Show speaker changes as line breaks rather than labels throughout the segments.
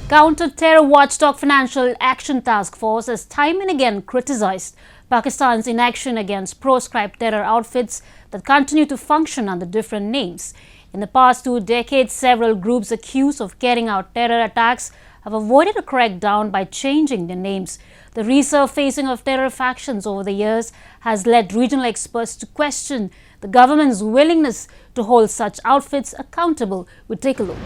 Counter-terror watchdog Financial Action Task Force has time and again criticized Pakistan's inaction against proscribed terror outfits that continue to function under different names. In the past 2 decades, several groups accused of carrying out terror attacks have avoided a crackdown by changing their names. The resurfacing of terror factions over the years has led regional experts to question the government's willingness to hold such outfits accountable. We take a look.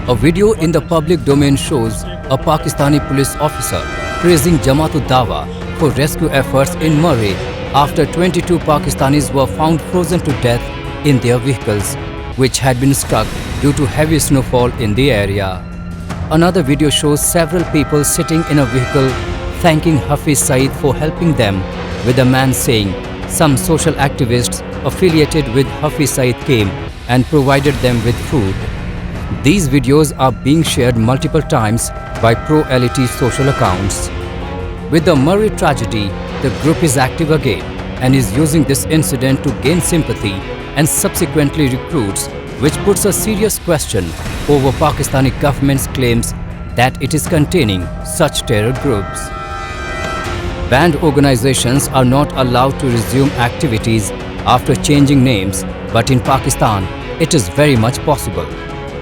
A video in the public domain shows a Pakistani police officer praising Jamaat-ud-Dawa for rescue efforts in Murree after 22 Pakistanis were found frozen to death in their vehicles, which had been stuck due to heavy snowfall in the area. Another video shows several people sitting in a vehicle thanking Hafiz Saeed for helping them, with a man saying some social activists affiliated with Hafiz Saeed came and provided them with food. These videos are being shared multiple times by pro-LET social accounts. With the Murree tragedy, the group is active again and is using this incident to gain sympathy and subsequently recruits, which puts a serious question over Pakistani government's claims that it is containing such terror groups. Banned organizations are not allowed to resume activities after changing names, but in Pakistan, it is very much possible.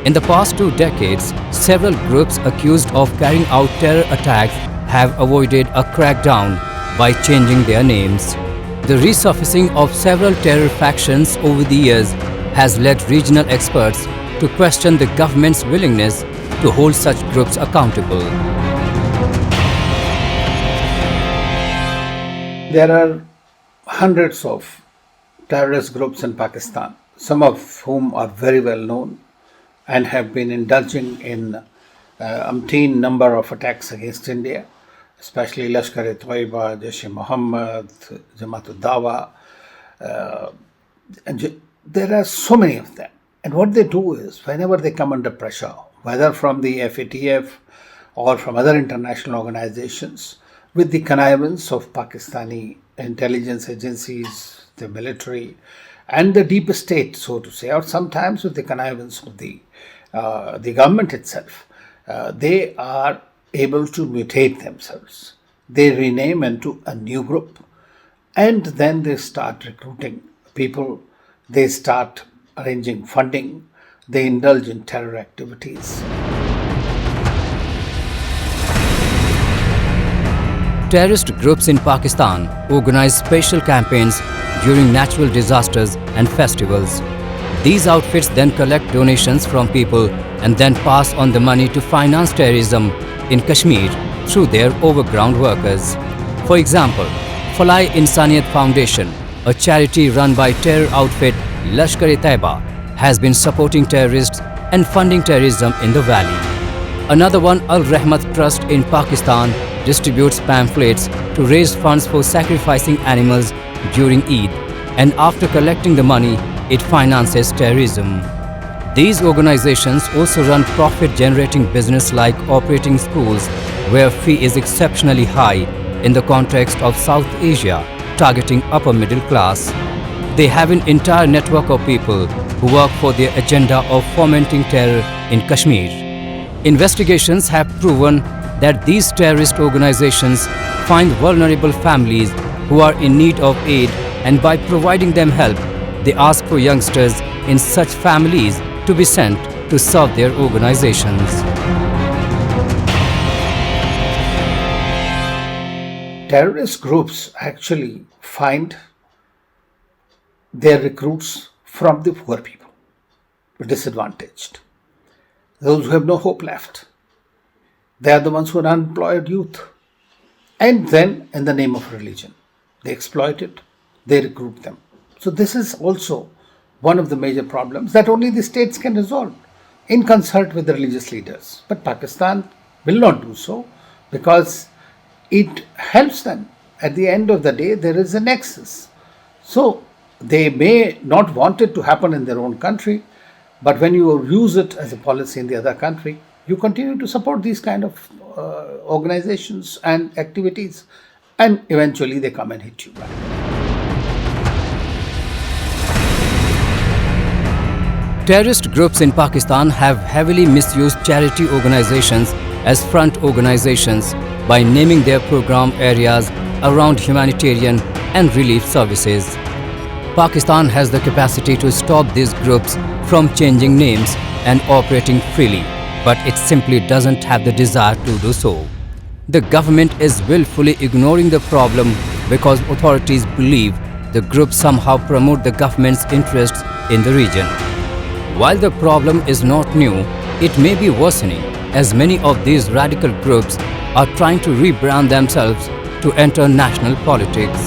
In the past 2 decades, several groups accused of carrying out terror attacks have avoided a crackdown by changing their names. The resurfacing of several terror factions over the years has led regional experts to question the government's willingness to hold such groups accountable.
There are hundreds of terrorist groups in Pakistan, some of whom are very well known and have been indulging in umpteen number of attacks against India, especially Lashkar-e-Toiba, Jaish-e-Mohammed, Jamaat-ud-Dawa. And there are so many of them. And what they do is, whenever they come under pressure, whether from the FATF or from other international organizations, with the connivance of Pakistani intelligence agencies, the military, and the deep state, so to say, or sometimes with the connivance of the government itself, they are able to mutate themselves. They rename into a new group, and then they start recruiting people. They start arranging funding. They indulge in terror activities.
Terrorist groups in Pakistan organize special campaigns during natural disasters and festivals. These outfits then collect donations from people and then pass on the money to finance terrorism in Kashmir through their overground workers. For example, Falai Insaniyat Foundation, a charity run by terror outfit Lashkar-e-Taiba, has been supporting terrorists and funding terrorism in the valley. Another one, Al Rahmat Trust in Pakistan, distributes pamphlets to raise funds for sacrificing animals during Eid, and after collecting the money, it finances terrorism. These organizations also run profit-generating business like operating schools, where fee is exceptionally high in the context of South Asia, targeting upper middle class. They have an entire network of people who work for their agenda of fomenting terror in Kashmir. Investigations have proven that these terrorist organizations find vulnerable families who are in need of aid, and by providing them help, they ask for youngsters in such families to be sent to serve their organizations.
Terrorist groups actually find their recruits from the poor people, the disadvantaged, those who have no hope left. They are the ones who are unemployed youth. And then, in the name of religion, they exploit it, they recruit them. So this is also one of the major problems that only the states can resolve in concert with the religious leaders. But Pakistan will not do so because it helps them. At the end of the day, there is a nexus. So they may not want it to happen in their own country, but when you use it as a policy in the other country, you continue to support these kind of organizations and activities, and eventually they come and hit you back.
Terrorist groups in Pakistan have heavily misused charity organizations as front organizations by naming their program areas around humanitarian and relief services. Pakistan has the capacity to stop these groups from changing names and operating freely, but it simply doesn't have the desire to do so. The government is willfully ignoring the problem because authorities believe the groups somehow promote the government's interests in the region. While the problem is not new, it may be worsening as many of these radical groups are trying to rebrand themselves to enter national politics.